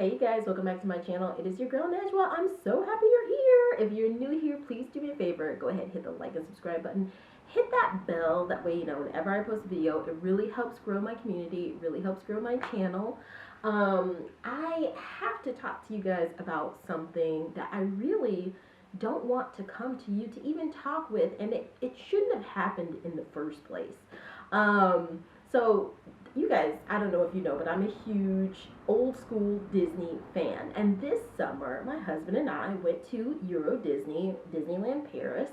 Hey guys, welcome back to my channel. It is your girl Najwa. I'm so happy you're here. If you're new here, please do me a favor. Go ahead, hit the like and subscribe button. Hit that bell. That way, whenever I post a video, it really helps grow my community. It really helps grow my channel. I have to talk to you guys about something that I really don't want to come to you to even talk with, and it shouldn't have happened in the first place. So you guys, I don't know if you know, but I'm a huge old school Disney fan. And this summer, my husband and I went to Disneyland Paris,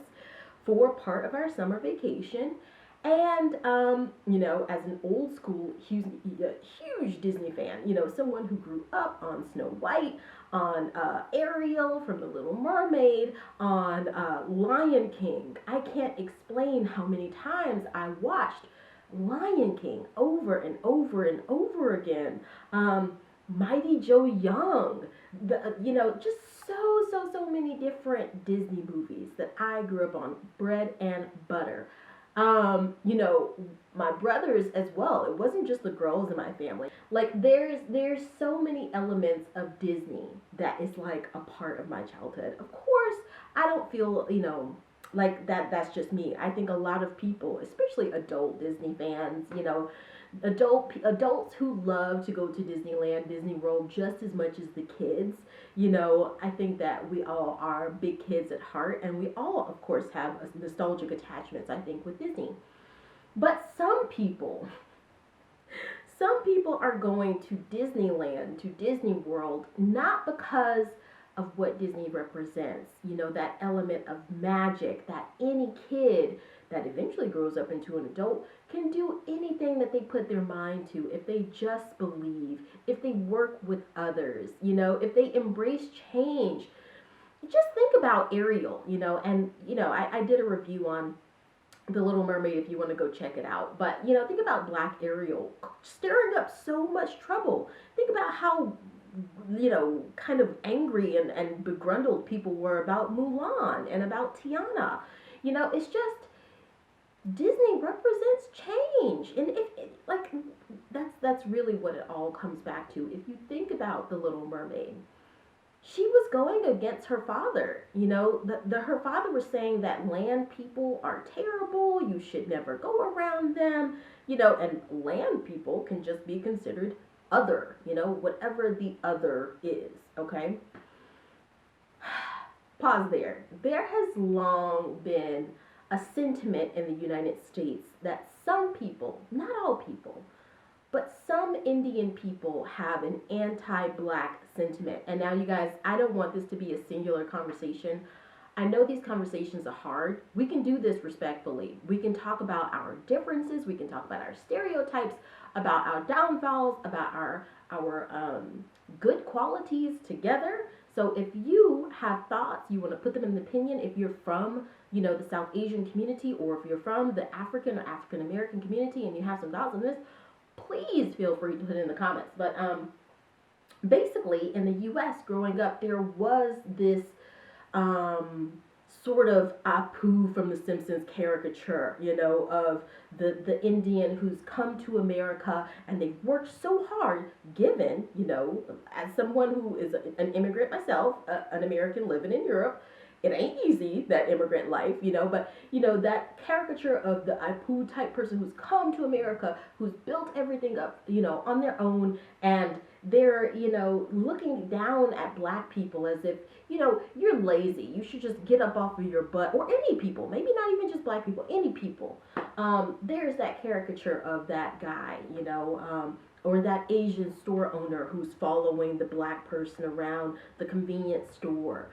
for part of our summer vacation. And, as an old school, huge Disney fan, someone who grew up on Snow White, on Ariel from The Little Mermaid, on Lion King. I can't explain how many times I watched Lion King over and over and over again. Mighty Joe Young, just so many different Disney movies that I grew up on, bread and butter. My brothers as well. It wasn't just the girls in my family. Like there's so many elements of Disney that is like a part of my childhood. Of course, I don't feel, like that's just me. I think a lot of people, especially adult Disney fans, adults who love to go to Disneyland, Disney World just as much as the kids, I think that we all are big kids at heart, and we all of course have nostalgic attachments, I think, with Disney. But some people are going to Disneyland, to Disney World, not because of what Disney represents, that element of magic that any kid that eventually grows up into an adult can do anything that they put their mind to if they just believe, if they work with others, if they embrace change. Just think about Ariel, and I did a review on The Little Mermaid if you want to go check it out. But, think about Black Ariel stirring up so much trouble. Think about how kind of angry and begruntled people were about Mulan and about Tiana. It's just Disney represents change, and that's really what it all comes back to. If you think about The Little Mermaid, she was going against her father. Her father was saying that land people are terrible. You should never go around them. And land people can just be considered other, whatever the other is, okay? Pause there. There has long been a sentiment in the United States that some people, not all people, but some Indian people have an anti-black sentiment. And now, you guys, I don't want this to be a singular conversation. I know these conversations are hard. We can do this respectfully. We can talk about our differences. We can talk about our stereotypes, about our downfalls, about our good qualities together. So if you have thoughts, you want to put them in an opinion, if you're from, the South Asian community, or if you're from the African or African-American community and you have some thoughts on this, please feel free to put it in the comments. But basically, in the U.S. growing up, there was this sort of Apu from The Simpsons caricature, of the Indian who's come to America and they've worked so hard, given, as someone who is an immigrant myself, an American living in Europe, it ain't easy, that immigrant life, but, that caricature of the Apu type person who's come to America, who's built everything up, on their own, and they're, looking down at Black people as if, you're lazy. You should just get up off of your butt. Or any people, maybe not even just Black people, any people. There's that caricature of that guy, or that Asian store owner who's following the Black person around the convenience store.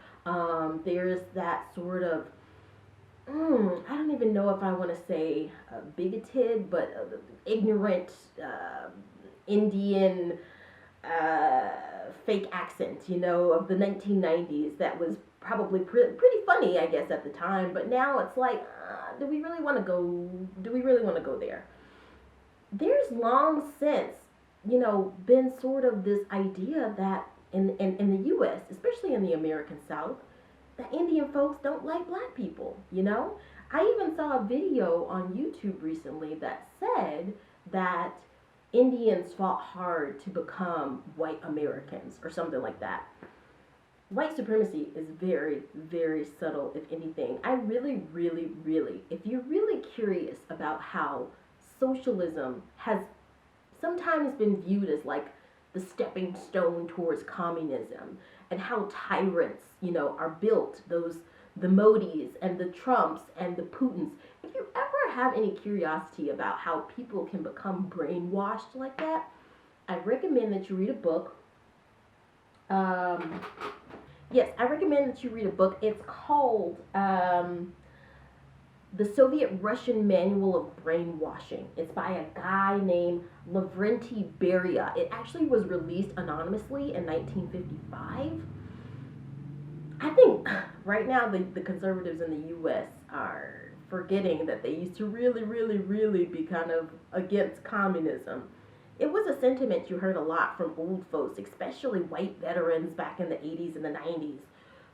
There's that sort of, I don't even know if I want to say bigoted, but ignorant Indian fake accent, of the 1990s that was probably pretty funny, I guess, at the time. But now it's like, do we really want to go there? There's long since, been sort of this idea that in the U.S., especially in the American South, that Indian folks don't like Black people, I even saw a video on YouTube recently that said that Indians fought hard to become white Americans or something like that. White supremacy is very, very subtle, if anything. I really, really, really, if you're really curious about how socialism has sometimes been viewed as like the stepping stone towards communism, and how tyrants, are built, the Modis and the Trumps and the Putins. If you ever have any curiosity about how people can become brainwashed like that, I recommend that you read a book. Yes, I recommend that you read a book. It's called The Soviet-Russian Manual of Brainwashing. It's by a guy named Lavrentiy Beria. It actually was released anonymously in 1955. I think right now the conservatives in the U.S. are forgetting that they used to really, really, really be kind of against communism. It was a sentiment you heard a lot from old folks, especially white veterans back in the 80s and the 90s.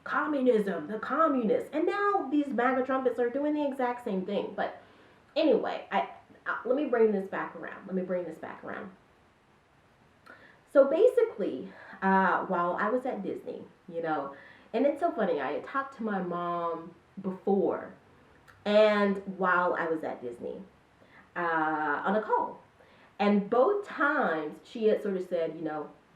Communism, the communists. And now these MAGA trumpets are doing the exact same thing. But anyway, let me bring this back around. So basically, while I was at Disney, and it's so funny, I had talked to my mom before and while I was at Disney on a call. And both times she had sort of said,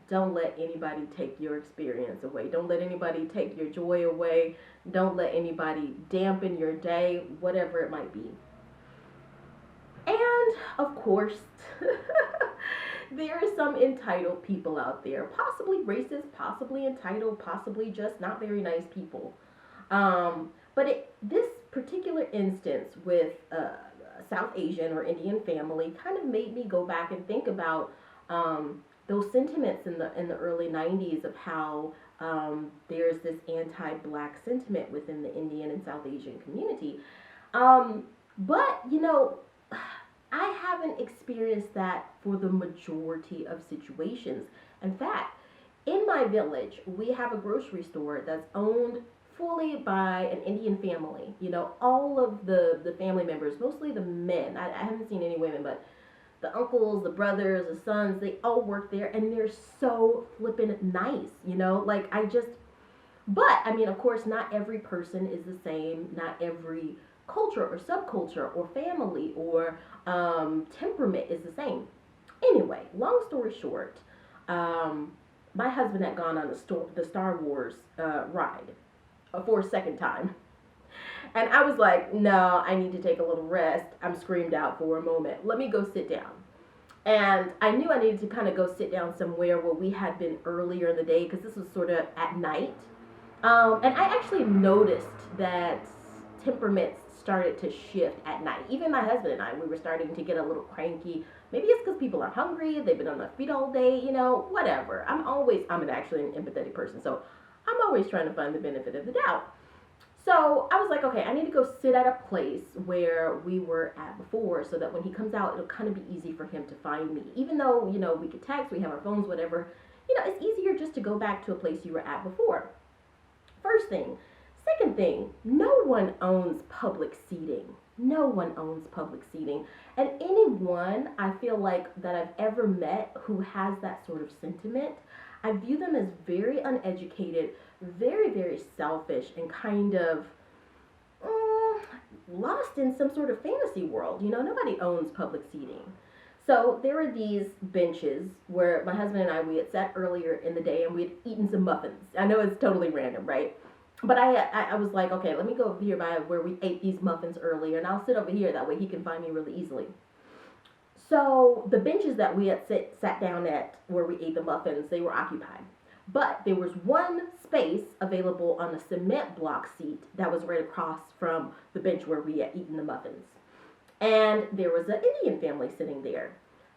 don't let anybody take your experience away. Don't let anybody take your joy away. Don't let anybody dampen your day, whatever it might be. And of course, there are some entitled people out there, possibly racist, possibly entitled, possibly just not very nice people. But this particular instance with South Asian or Indian family kind of made me go back and think about those sentiments in the early 90s of how there's this anti-black sentiment within the Indian and South Asian community. But I haven't experienced that for the majority of situations. In fact, in my village, we have a grocery store that's owned fully by an Indian family. All of the family members, mostly the men. I haven't seen any women, but the uncles, the brothers, the sons, they all work there, and they're so flippin' nice, but I mean, of course, not every person is the same. Not every culture or subculture or family or temperament is the same. Anyway, long story short, my husband had gone on the Star Wars ride for a second time. And I was like, no, I need to take a little rest. I'm screamed out for a moment. Let me go sit down. And I knew I needed to kind of go sit down somewhere where we had been earlier in the day, because this was sort of at night. And I actually noticed that temperaments started to shift at night. Even my husband and I, we were starting to get a little cranky. Maybe it's because people are hungry. They've been on their feet all day, whatever. I'm actually an empathetic person, so I'm always trying to find the benefit of the doubt. So I was like, okay, I need to go sit at a place where we were at before, so that when he comes out, it'll kind of be easy for him to find me. Even though, we could text, we have our phones, whatever, it's easier just to go back to a place you were at before. First thing. Second thing, no one owns public seating. No one owns public seating. And anyone I feel like that I've ever met who has that sort of sentiment, I view them as very uneducated, very, very selfish, and kind of lost in some sort of fantasy world. Nobody owns public seating. So there were these benches where my husband and we had sat earlier in the day, and we had eaten some muffins. I know it's totally random, right? But I was like, okay, let me go over here by where we ate these muffins earlier, and I'll sit over here. That way he can find me really easily. So the benches that we had sat down at where we ate the muffins, they were occupied. But there was one space available on a cement block seat that was right across from the bench where we had eaten the muffins. And there was an Indian family sitting there.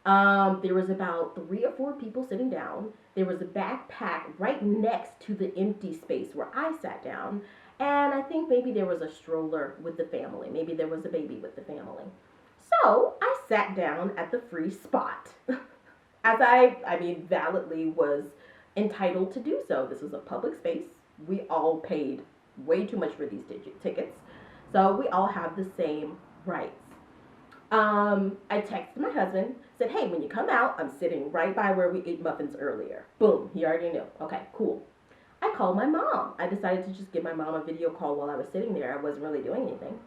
There was about 3 or 4 people sitting down. There was a backpack right next to the empty space where I sat down. And I think maybe there was a stroller with the family. Maybe there was a baby with the family. So I sat down at the free spot, as I validly was entitled to do so. This was a public space. We all paid way too much for these tickets. So we all have the same rights. I texted my husband, said, hey, when you come out, I'm sitting right by where we ate muffins earlier. Boom, he already knew. Okay, cool. I called my mom. I decided to just give my mom a video call while I was sitting there. I wasn't really doing anything.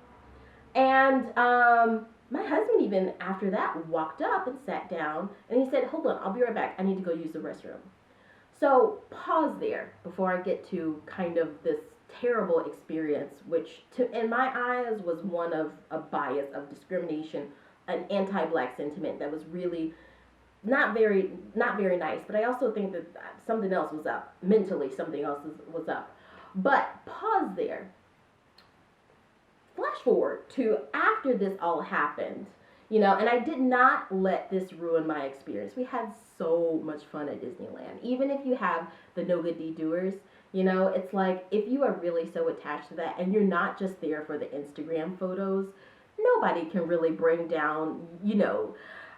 And my husband even after that walked up and sat down and he said, hold on, I'll be right back. I need to go use the restroom. So pause there before I get to kind of this terrible experience, which in my eyes was one of a bias of discrimination, an anti-black sentiment that was really not very nice. But I also think that something else was up mentally. Something else was up. But pause there. Flash forward to after this all happened, and I did not let this ruin my experience. We had so much fun at Disneyland. Even if you have the no good deed doers, it's like if you are really so attached to that and you're not just there for the Instagram photos, nobody can really bring down,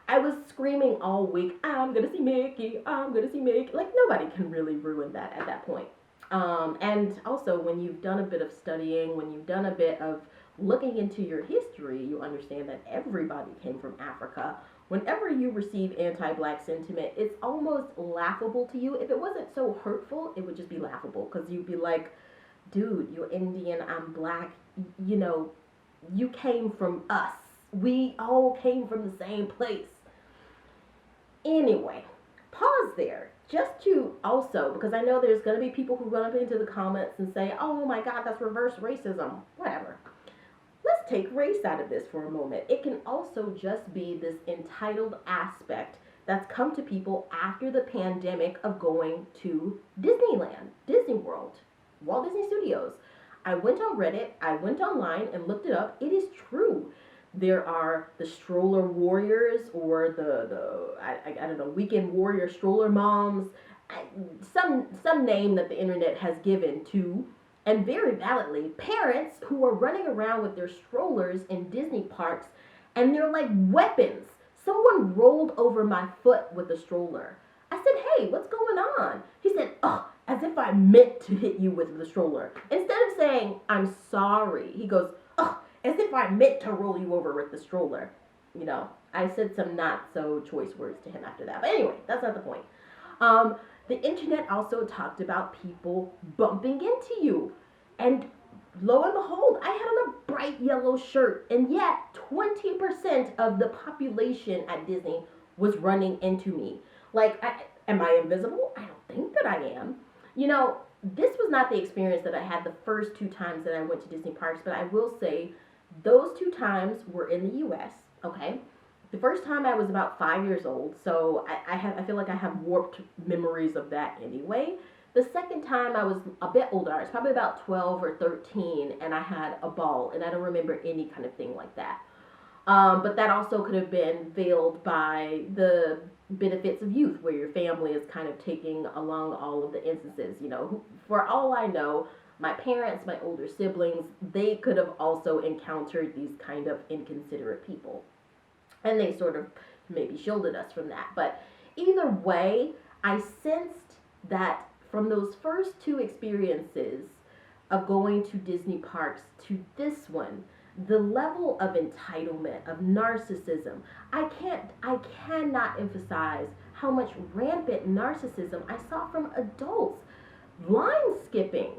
I was screaming all week, I'm gonna see Mickey, I'm gonna see Mickey. Like nobody can really ruin that at that point. And also when you've done a bit of studying, when you've done a bit of looking into your history, you understand that everybody came from Africa. Whenever you receive anti-black sentiment, it's almost laughable to you. If it wasn't so hurtful, it would just be laughable because you'd be like, dude, you're Indian, I'm black, you came from us. We all came from the same place. Anyway, pause there. Just to also, because I know there's going to be people who run up into the comments and say, oh my God, that's reverse racism, whatever. Let's take race out of this for a moment. It can also just be this entitled aspect that's come to people after the pandemic of going to Disneyland, Disney World, Walt Disney Studios. I went on Reddit, I went online and looked it up. It is true. There are the stroller warriors or I don't know, weekend warrior stroller moms, some name that the internet has given to, and very validly, parents who are running around with their strollers in Disney parks and they're like weapons. Someone rolled over my foot with a stroller. I said, hey, what's going on? He said, oh, as if I meant to hit you with the stroller. Instead of saying, I'm sorry, he goes, oh, as if I meant to roll you over with the stroller. I said some not so choice words to him after that. But anyway, that's not the point. The internet also talked about people bumping into you. And lo and behold, I had on a bright yellow shirt. And yet 20% of the population at Disney was running into me. Like, am I invisible? I don't think that I am. This was not the experience that I had the first 2 times that I went to Disney parks. But I will say those 2 times were in the U.S., okay? The first time I was about 5 years old, so I feel like I have warped memories of that anyway. The second time I was a bit older. I was probably about 12 or 13, and I had a ball, and I don't remember any kind of thing like that. But that also could have been veiled by the benefits of youth, where your family is kind of taking along all of the instances. For all I know, my parents, my older siblings, they could have also encountered these kind of inconsiderate people. And they sort of maybe shielded us from that. But either way, I sensed that from those first 2 experiences of going to Disney parks to this one, the level of entitlement, of narcissism, I cannot emphasize how much rampant narcissism I saw from adults. Line skipping.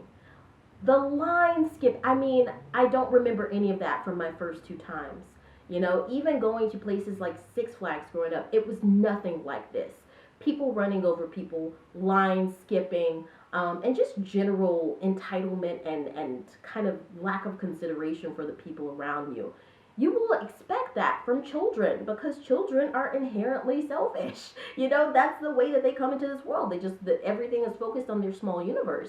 The line skip, I don't remember any of that from my first 2 times. Even going to places like Six Flags growing up, it was nothing like this. People running over people, line skipping, and just general entitlement and kind of lack of consideration for the people around you. You will expect that from children because children are inherently selfish. That's the way that they come into this world. Everything is focused on their small universe.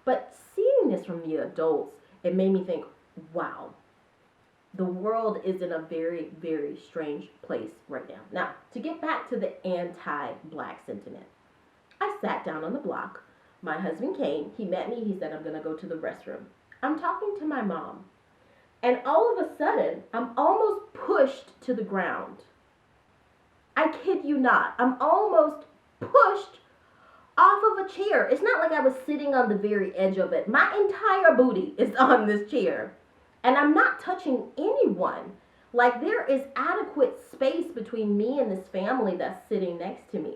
But seeing this from the adults, it made me think, wow, the world is in a very, very strange place right now. Now, to get back to the anti-black sentiment, I sat down on the block. My husband came. He met me. He said, I'm going to go to the restroom. I'm talking to my mom. And all of a sudden, I'm almost pushed to the ground. I kid you not. I'm almost pushed off of a chair. It's not like I was sitting on the very edge of it. My entire booty is on this chair. And I'm not touching anyone. Like, there is adequate space between me and this family that's sitting next to me.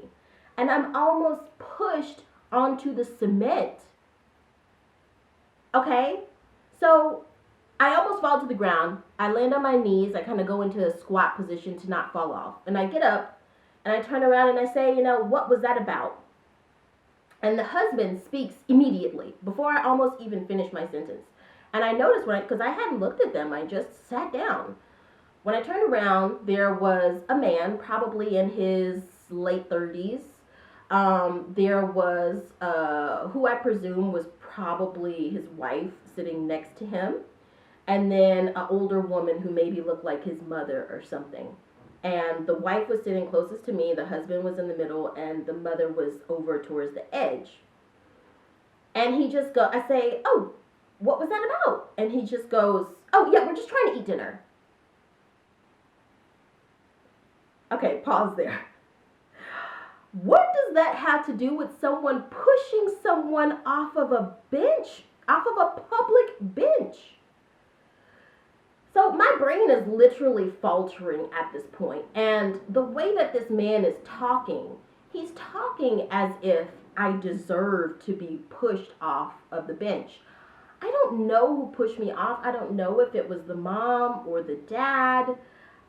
And I'm almost pushed onto the cement. Okay? So I almost fall to the ground. I land on my knees. I kind of go into a squat position to not fall off. And I get up and I turn around and I say, what was that about? And the husband speaks immediately before I almost even finish my sentence. And I noticed because I hadn't looked at them, I just sat down. When I turned around, there was a man, probably in his late 30s. There was who I presume was probably his wife sitting next to him. And then an older woman who maybe looked like his mother or something. And the wife was sitting closest to me, the husband was in the middle, and the mother was over towards the edge. And I say, oh, what was that about? And he just goes, oh, yeah, we're just trying to eat dinner. Okay, pause there. What does that have to do with someone pushing someone off of a bench, off of a public bench? So my brain is literally faltering at this point. And the way that this man is talking, he's talking as if I deserve to be pushed off of the bench. I don't know who pushed me off. I don't know if it was the mom or the dad.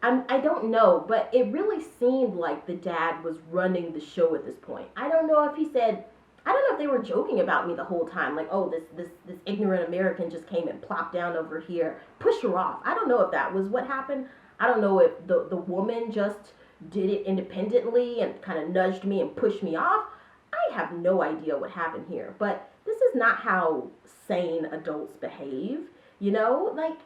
I don't know, but it really seemed like the dad was running the show at this point. I don't know if they were joking about me the whole time, like, oh, this ignorant American just came and plopped down over here, push her off. I don't know if that was what happened. I don't know if the woman just did it independently and kind of nudged me and pushed me off. I have no idea what happened here, but this is not how sane adults behave, like,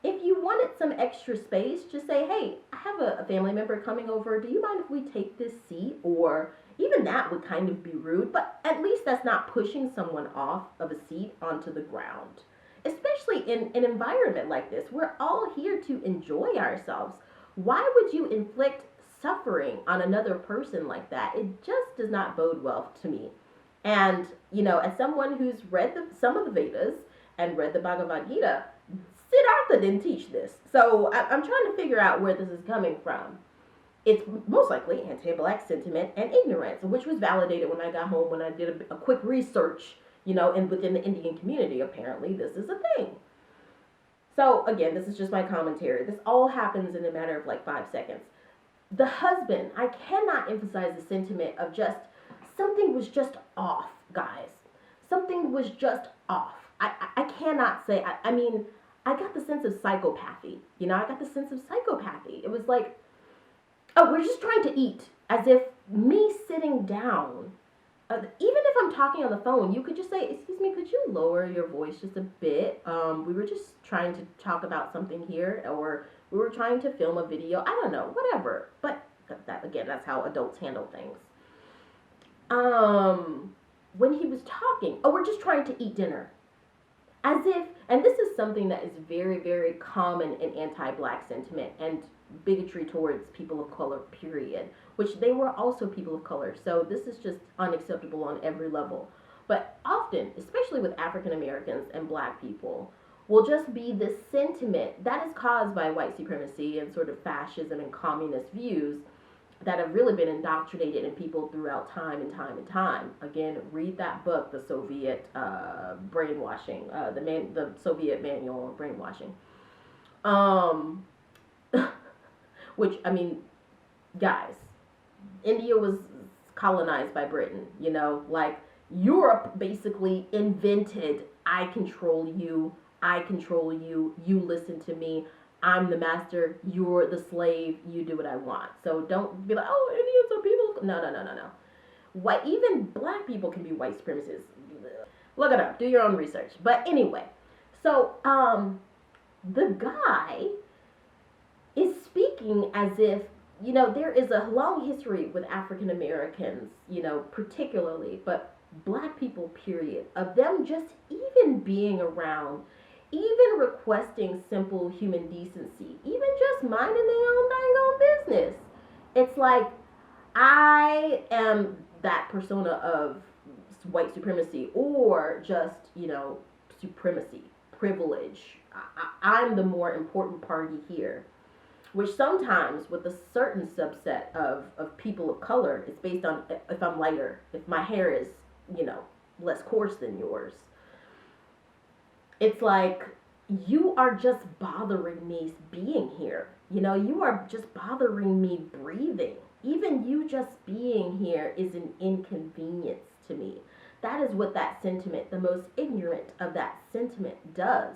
if you wanted some extra space, just say, hey, I have a family member coming over. Do you mind if we take this seat? Or even that would kind of be rude, but at least that's not pushing someone off of a seat onto the ground. Especially in an environment like this, we're all here to enjoy ourselves. Why would you inflict suffering on another person like that? It just does not bode well to me. And, as someone who's read some of the Vedas and read the Bhagavad Gita, Siddhartha didn't teach this. So I'm trying to figure out where this is coming from. It's most likely anti-black sentiment and ignorance, which was validated when I got home, when I did a quick research, within the Indian community. Apparently this is a thing. So again, this is just my commentary. This all happens in a matter of like 5 seconds. The husband, I cannot emphasize the sentiment of just, something was just off, guys. Something was just off. I cannot say, I got the sense of psychopathy. I got the sense of psychopathy. It was like, oh, we're just trying to eat. As if me sitting down, even if I'm talking on the phone, you could just say, excuse me, could you lower your voice just a bit? We were just trying to talk about something here, or we were trying to film a video. I don't know, whatever. But that's how adults handle things. When he was talking, oh, we're just trying to eat dinner. As if, and this is something that is very, very common in anti-black sentiment and bigotry towards people of color, period, which they were also people of color. So this is just unacceptable on every level. But often, especially with African Americans and black people, will just be this sentiment that is caused by white supremacy and sort of fascism and communist views that have really been indoctrinated in people throughout time and time and time. Again, read that book, The Soviet Brainwashing, the Soviet Manual of Brainwashing. Which, guys, India was colonized by Britain, like Europe basically invented, I control you, you listen to me. I'm the master, you're the slave, you do what I want. So don't be like, oh, Indians are people. No. Even black people can be white supremacists. Look it up, do your own research. But anyway, so the guy is speaking as if, there is a long history with African Americans, particularly, but black people, period, of them just even being around, even requesting simple human decency, even just minding their own dang on business. It's like, I am that persona of white supremacy, or just, supremacy, privilege. I'm the more important party here. which sometimes with a certain subset of people of color, it's based on if I'm lighter, if my hair is, you know, less coarse than yours. It's like, you are just bothering me being here. You know, you are just bothering me breathing. Even you just being here is an inconvenience to me. That is what that sentiment, the most ignorant of that sentiment, does.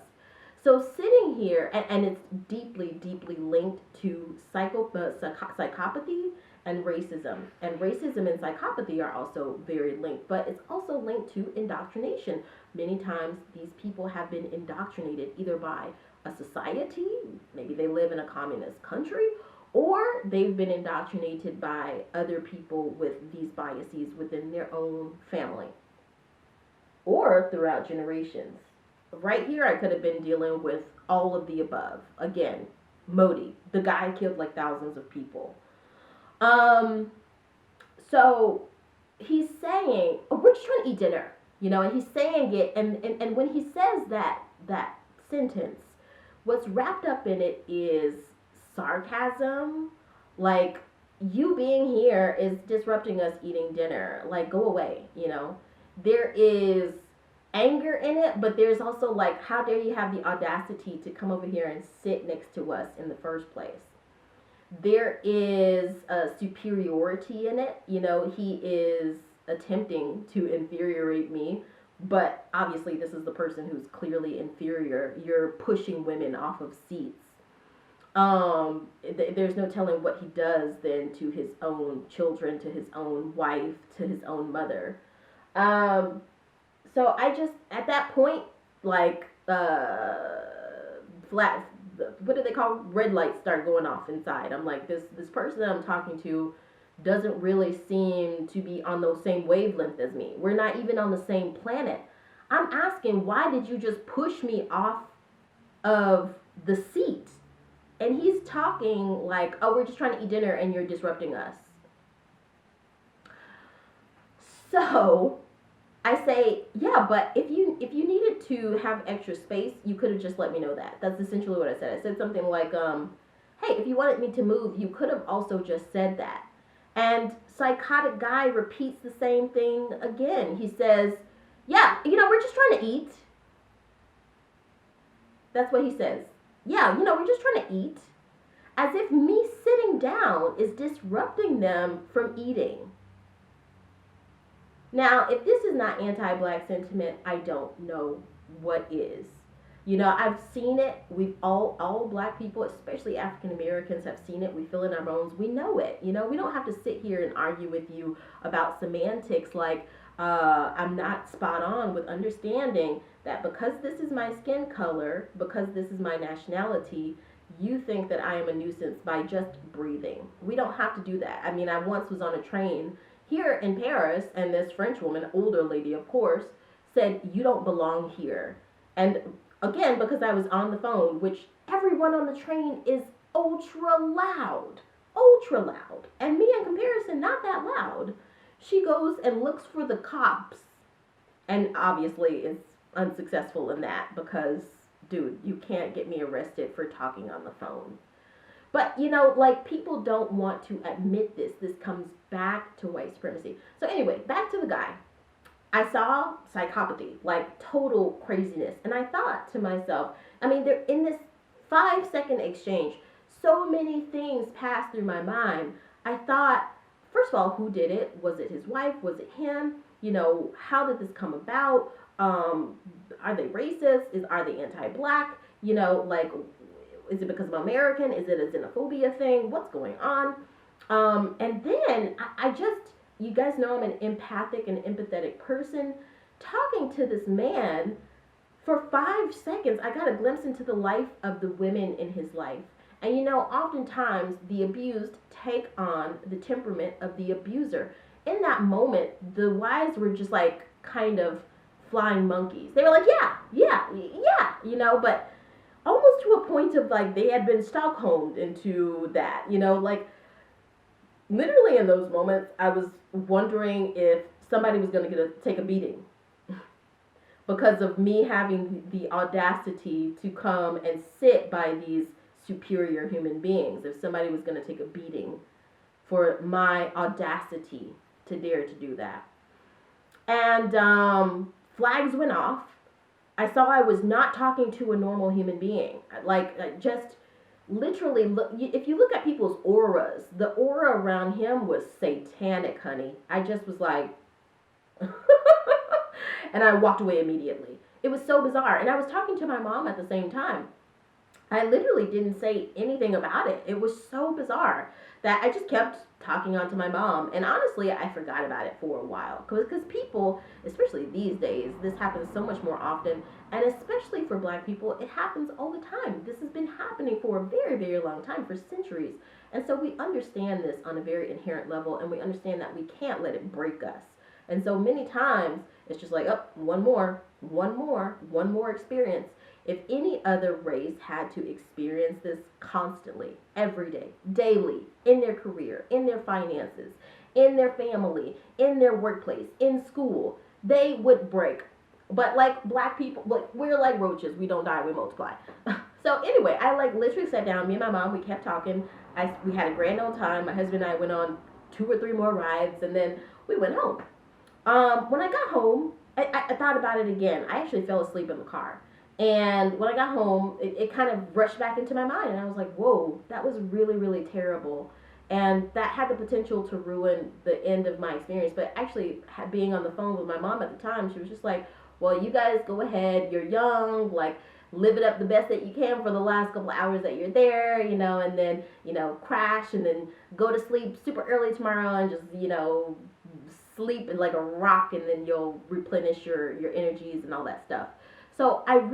So sitting here, and it's deeply, deeply linked to psychopathy and racism. And racism and psychopathy are also very linked, but it's also linked to indoctrination. Many times these people have been indoctrinated either by a society, maybe they live in a communist country, or they've been indoctrinated by other people with these biases within their own family or throughout generations. Right here, I could have been dealing with all of the above. Again, Modi, the guy killed like thousands of people. So he's saying, oh, we're just trying to eat dinner, you know, and he's saying it, and when he says that sentence, what's wrapped up in it is sarcasm, like, you being here is disrupting us eating dinner, like, go away, you know. There is anger in it, but there's also like, how dare you have the audacity to come over here and sit next to us in the first place. There is a superiority in it, you know, he is attempting to infuriate me, but obviously this is the person who's clearly inferior. You're pushing women off of seats. There's no telling what he does then to his own children, to his own wife, to his own mother. So I just, at that point, like, flat, what do they call, red lights start going off inside. I'm like, this person that I'm talking to doesn't really seem to be on the same wavelength as me. We're not even on the same planet. I'm asking, why did you just push me off of the seat? And he's talking like, oh, we're just trying to eat dinner and you're disrupting us. So I say, yeah, but if you needed to have extra space, you could have just let me know that. That's essentially what I said. I said something like, hey, if you wanted me to move, you could have also just said that. And psychotic guy repeats the same thing again. He says, yeah, you know, we're just trying to eat. That's what he says. Yeah, you know, we're just trying to eat. As if me sitting down is disrupting them from eating. Now, if this is not anti-black sentiment, I don't know what is. You know, I've seen it. We've all black people, especially African Americans, have seen it. We feel it in our bones. We know it. You know, we don't have to sit here and argue with you about semantics like, I'm not spot on with understanding that because this is my skin color, because this is my nationality, you think that I am a nuisance by just breathing. We don't have to do that. I mean, I once was on a train here in Paris, and this French woman, older lady of course, said, you don't belong here. And again, because I was on the phone, which everyone on the train is ultra loud, and me in comparison, not that loud. She goes and looks for the cops, and obviously is unsuccessful in that because, dude, you can't get me arrested for talking on the phone. But, you know, like, people don't want to admit this. This comes back to white supremacy. So anyway, back to the guy. I saw psychopathy, like total craziness. And I thought to myself, I mean, there in this 5-second exchange, so many things passed through my mind. I thought, first of all, who did it? Was it his wife? Was it him? You know, how did this come about? Are they racist? Are they anti-black? You know, like, is it because I'm American? Is it a xenophobia thing? What's going on? And then I just, you guys know I'm an empathic and empathetic person. Talking to this man for 5 seconds, I got a glimpse into the life of the women in his life. And you know, oftentimes the abused take on the temperament of the abuser. In that moment, the wives were just like kind of flying monkeys. They were like, yeah, you know, but almost to a point of like they had been Stockholmed into that, you know, like literally in those moments, I was wondering if somebody was going to take a beating because of me having the audacity to come and sit by these superior human beings. If somebody was going to take a beating for my audacity to dare to do that. And flags went off. I saw I was not talking to a normal human being. Like just literally, look, if you look at people's auras, the aura around him was satanic, honey. I just was like, and I walked away immediately. It was so bizarre. And I was talking to my mom at the same time. I literally didn't say anything about it. It was so bizarre that I just kept talking on to my mom. And honestly, I forgot about it for a while. Because people, especially these days, this happens so much more often. And especially for Black people, it happens all the time. This has been happening for a very, very long time, for centuries. And so we understand this on a very inherent level. And we understand that we can't let it break us. And so many times, it's just like, oh, one more experience. If any other race had to experience this constantly, every day, daily, in their career, in their finances, in their family, in their workplace, in school, they would break. But like Black people, we're like roaches. We don't die, we multiply. So anyway, I like literally sat down, me and my mom, we kept talking. We had a grand old time. My husband and I went on 2 or 3 more rides, and then we went home. When I got home, I thought about it again. I actually fell asleep in the car. And when I got home, it kind of rushed back into my mind. And I was like, whoa, that was really, really terrible. And that had the potential to ruin the end of my experience. But actually, being on the phone with my mom at the time, she was just like, well, you guys go ahead. You're young. Like, live it up the best that you can for the last couple of hours that you're there, you know, and then, you know, crash and then go to sleep super early tomorrow and just, you know, sleep like a rock, and then you'll replenish your energies and all that stuff. So I'm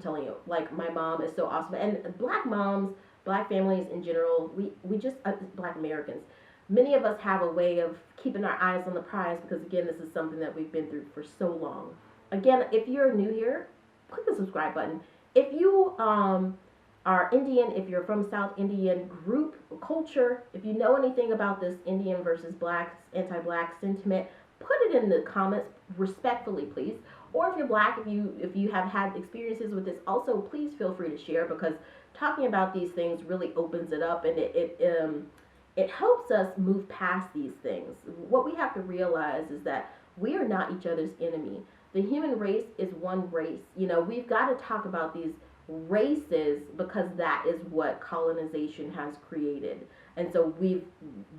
telling you, like, my mom is so awesome. And Black moms, Black families in general, we just, Black Americans, many of us have a way of keeping our eyes on the prize because, again, this is something that we've been through for so long. Again, if you're new here, click the subscribe button. If you are Indian, if you're from South Indian group culture, if you know anything about this Indian versus Black, anti-Black sentiment, put it in the comments respectfully, please. Or if you're Black, if you have had experiences with this, also please feel free to share, because talking about these things really opens it up, and it helps us move past these things. What we have to realize is that we are not each other's enemy. The human race is one race. You know, we've got to talk about these races because that is what colonization has created. And so we've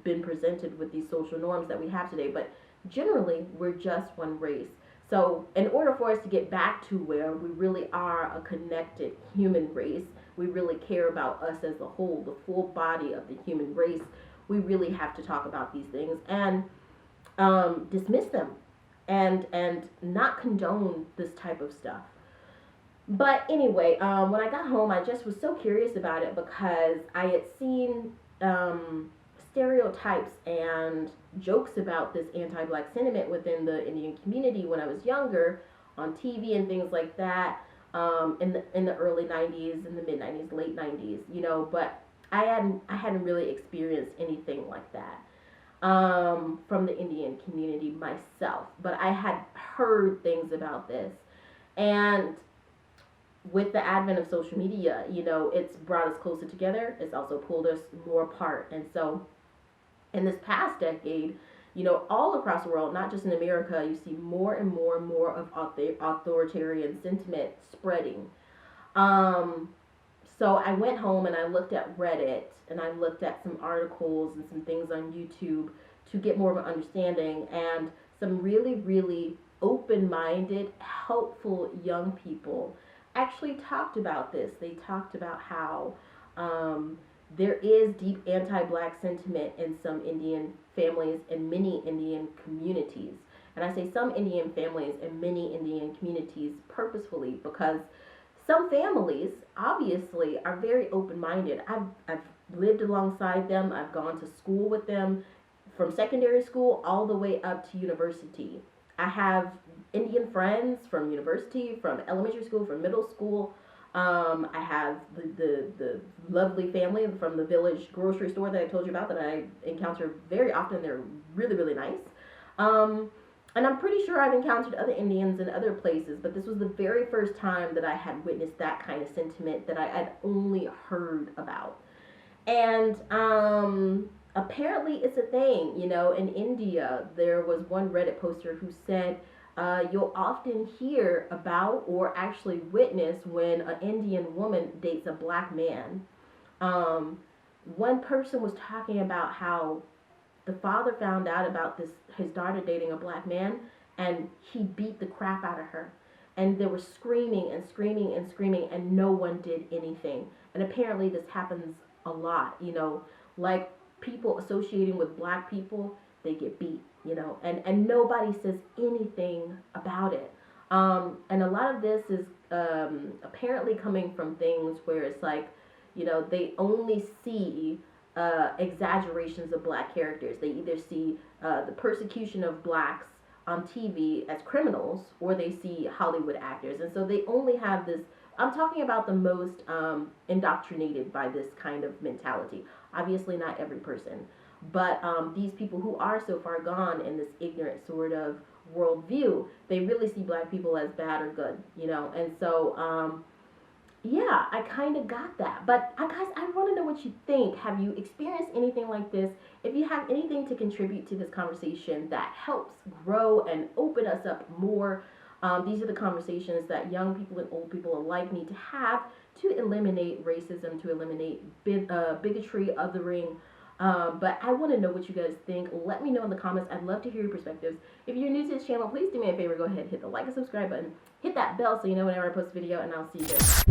been presented with these social norms that we have today. But generally, we're just one race. So in order for us to get back to where we really are a connected human race, we really care about us as a whole, the full body of the human race, we really have to talk about these things and dismiss them and not condone this type of stuff. But anyway, when I got home, I just was so curious about it because I had seen stereotypes and jokes about this anti-Black sentiment within the Indian community when I was younger on TV and things like that, in the early 90s, in the mid 90s, late 90s, you know, but I hadn't really experienced anything like that from the Indian community myself, but I had heard things about this. And with the advent of social media, you know, it's brought us closer together. It's also pulled us more apart. And so in this past decade, you know, all across the world, not just in America, you see more and more and more of authoritarian sentiment spreading. So I went home and I looked at Reddit and I looked at some articles and some things on YouTube to get more of an understanding, and some really, really open-minded, helpful young people actually talked about this. They talked about how there is deep anti-Black sentiment in some Indian families and many Indian communities. And I say some Indian families and many Indian communities purposefully because some families obviously are very open-minded. I've lived alongside them. I've gone to school with them from secondary school all the way up to university. I have Indian friends from university, from elementary school, from middle school. I have the lovely family from the village grocery store that I told you about that I encounter very often. They're really, really nice. And I'm pretty sure I've encountered other Indians in other places, but this was the very first time that I had witnessed that kind of sentiment that I had only heard about. And apparently it's a thing. In India, there was one Reddit poster who said, you'll often hear about or actually witness when an Indian woman dates a black man. One person was talking about how the father found out about his daughter dating a black man, and he beat the crap out of her. And they were screaming and screaming and screaming, and no one did anything. And apparently this happens a lot, like people associating with black people, they get beat, and nobody says anything about it. And a lot of this is apparently coming from things where it's like, they only see exaggerations of black characters. They either see the persecution of blacks on TV as criminals, or they see Hollywood actors. And so they only have this. I'm talking about the most indoctrinated by this kind of mentality. Obviously not every person, but these people who are so far gone in this ignorant sort of worldview, they really see black people as bad or good, And so yeah, I kind of got that. But guys, I want to know what you think. Have you experienced anything like this? If you have anything to contribute to this conversation that helps grow and open us up more, these are the conversations that young people and old people alike need to have to eliminate racism, to eliminate bigotry, othering. But I want to know what you guys think. Let me know in the comments. I'd love to hear your perspectives. If you're new to this channel, please do me a favor. Go ahead, hit the like and subscribe button. Hit that bell so you know whenever I post a video, and I'll see you guys.